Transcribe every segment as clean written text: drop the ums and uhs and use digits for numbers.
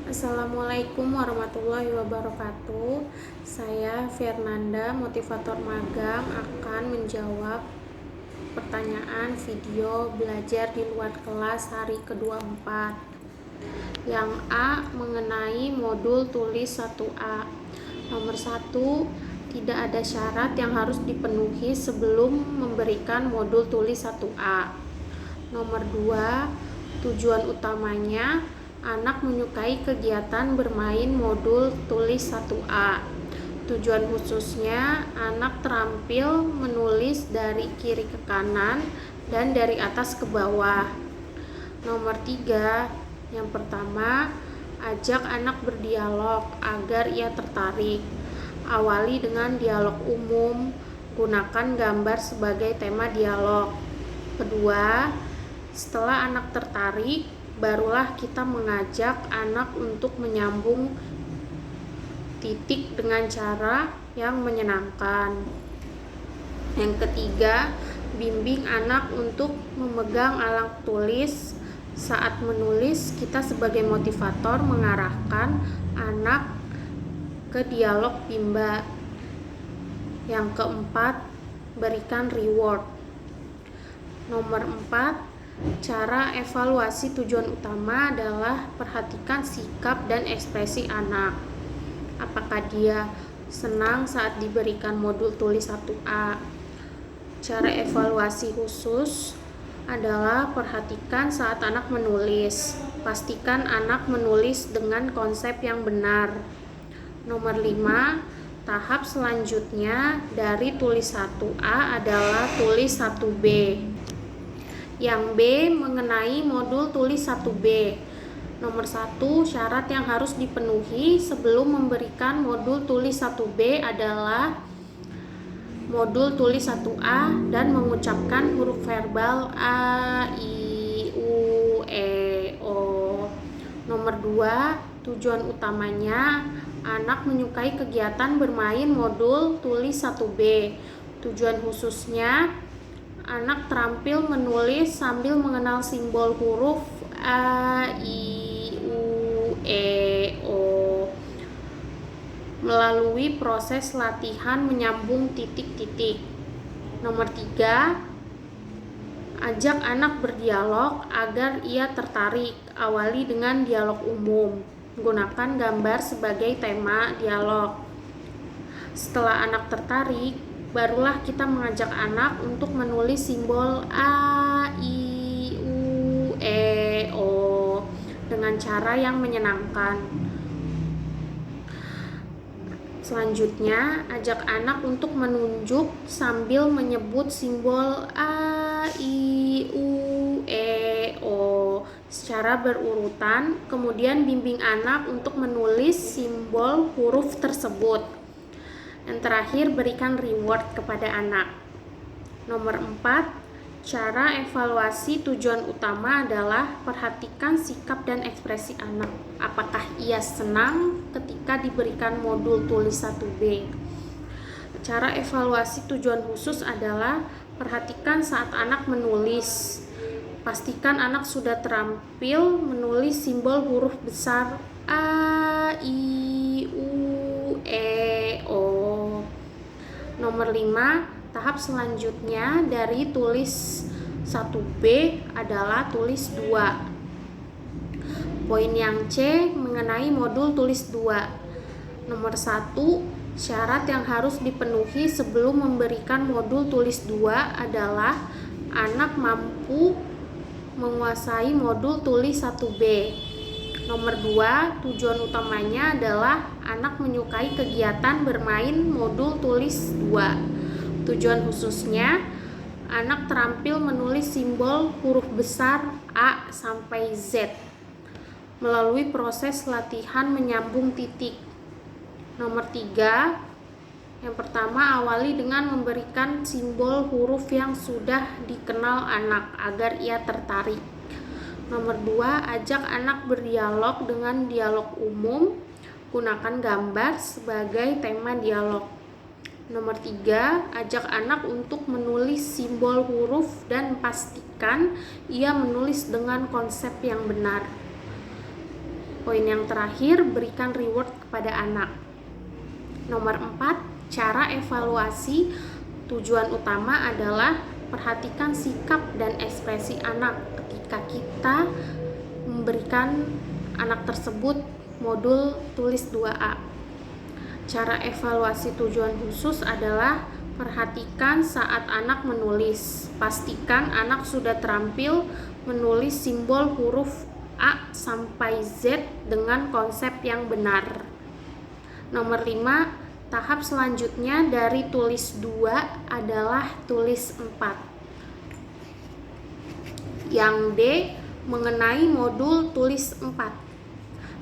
Assalamualaikum warahmatullahi wabarakatuh. Saya Fernanda, motivator magang, akan menjawab pertanyaan video belajar di luar kelas hari ke-24. Yang A, mengenai modul tulis 1A. Nomor 1, tidak ada syarat yang harus dipenuhi sebelum memberikan modul tulis 1A. Nomor 2, tujuan utamanya anak menyukai kegiatan bermain modul tulis 1A. Tujuan khususnya anak terampil menulis dari kiri ke kanan dan dari atas ke bawah. Nomor 3, yang pertama, ajak anak berdialog agar ia tertarik. Awali dengan dialog umum, gunakan gambar sebagai tema dialog. Kedua, setelah anak tertarik, barulah kita mengajak anak untuk menyambung titik dengan cara yang menyenangkan. Yang ketiga, bimbing anak untuk memegang alat tulis. Saat menulis, kita sebagai motivator mengarahkan anak ke dialog bimba. Yang keempat, berikan reward. Nomor 4, cara evaluasi tujuan utama adalah perhatikan sikap dan ekspresi anak. Apakah dia senang saat diberikan modul tulis 1A? Cara evaluasi khusus adalah perhatikan saat anak menulis. Pastikan anak menulis dengan konsep yang benar. Nomor 5, tahap selanjutnya dari tulis 1A adalah tulis 1B. Yang B, mengenai modul tulis 1B. Nomor 1, syarat yang harus dipenuhi sebelum memberikan modul tulis 1B adalah modul tulis 1A dan mengucapkan huruf verbal A, I, U, E, O. Nomor 2, tujuan utamanya anak menyukai kegiatan bermain modul tulis 1B. Tujuan khususnya anak terampil menulis sambil mengenal simbol huruf A, I, U, E, O melalui proses latihan menyambung titik-titik. Nomor 3, ajak anak berdialog agar ia tertarik. Awali dengan dialog umum. Gunakan gambar sebagai tema dialog. Setelah anak tertarik, barulah kita mengajak anak untuk menulis simbol A, I, U, E, O dengan cara yang menyenangkan. Selanjutnya, ajak anak untuk menunjuk sambil menyebut simbol A, I, U, E, O secara berurutan, kemudian bimbing anak untuk menulis simbol huruf tersebut. Yang terakhir, berikan reward kepada anak. Nomor 4, cara evaluasi tujuan utama adalah perhatikan sikap dan ekspresi anak. Apakah ia senang ketika diberikan modul tulis 1B? Cara evaluasi tujuan khusus adalah perhatikan saat anak menulis. Pastikan anak sudah terampil menulis simbol huruf besar A, I, U, E, O. Nomor 5, tahap selanjutnya dari tulis 1B adalah tulis 2. Poin yang C, mengenai modul tulis 2. Nomor 1, syarat yang harus dipenuhi sebelum memberikan modul tulis 2 adalah anak mampu menguasai modul tulis 1B. Nomor 2, tujuan utamanya adalah anak menyukai kegiatan bermain modul tulis 2. Tujuan khususnya, anak terampil menulis simbol huruf besar A sampai Z melalui proses latihan menyambung titik. Nomor 3, yang pertama, awali dengan memberikan simbol huruf yang sudah dikenal anak agar ia tertarik. Nomor 2, ajak anak berdialog dengan dialog umum. Gunakan gambar sebagai tema dialog. Nomor 3, ajak anak untuk menulis simbol huruf dan pastikan ia menulis dengan konsep yang benar. Poin yang terakhir, berikan reward kepada anak. Nomor 4, cara evaluasi. Tujuan utama adalah perhatikan sikap dan ekspresi anak ketika kita memberikan anak tersebut modul tulis 2A. Cara evaluasi tujuan khusus adalah perhatikan saat anak menulis. Pastikan anak sudah terampil menulis simbol huruf A sampai Z dengan konsep yang benar. Nomor 5, tahap selanjutnya dari tulis 2 adalah tulis 4. Yang D, mengenai modul tulis 4.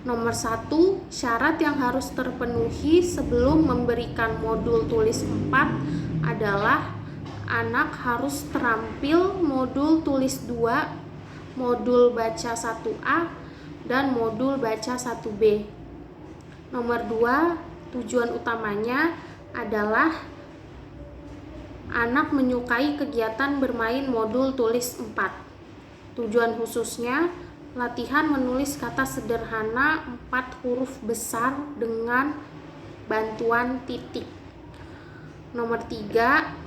Nomor 1, syarat yang harus terpenuhi sebelum memberikan modul tulis 4 adalah anak harus terampil modul tulis 2, modul baca 1A, dan modul baca 1B. Nomor 2, tujuan utamanya adalah anak menyukai kegiatan bermain modul tulis 4. Tujuan khususnya, latihan menulis kata sederhana 4 huruf besar dengan bantuan titik. Nomor 3,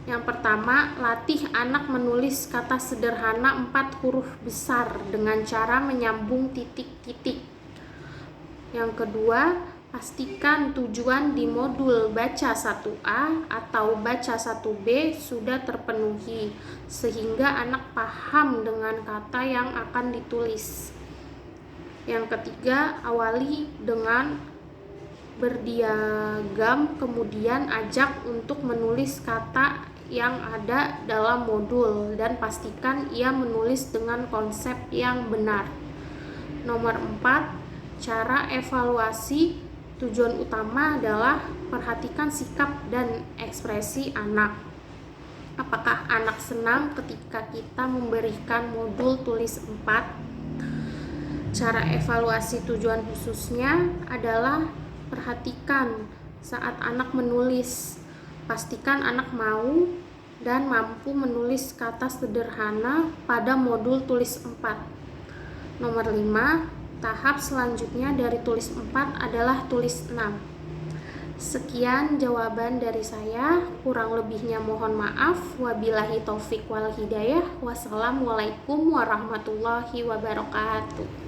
yang pertama, latih anak menulis kata sederhana 4 huruf besar dengan cara menyambung titik-titik. Yang kedua, pastikan tujuan di modul baca 1A atau baca 1B sudah terpenuhi sehingga anak paham dengan kata yang akan ditulis. Yang ketiga, awali dengan berdiagram, kemudian ajak untuk menulis kata yang ada dalam modul dan pastikan ia menulis dengan konsep yang benar. Nomor 4, cara evaluasi. Tujuan utama adalah perhatikan sikap dan ekspresi anak. Apakah anak senang ketika kita memberikan modul tulis 4? Cara evaluasi tujuan khususnya adalah perhatikan saat anak menulis. Pastikan anak mau dan mampu menulis kata sederhana pada modul tulis 4. Nomor 5, tahap selanjutnya dari tulis 4 adalah tulis 6. Sekian jawaban dari saya, kurang lebihnya mohon maaf. Wabillahi taufik wal hidayah. Wassalamualaikum warahmatullahi wabarakatuh.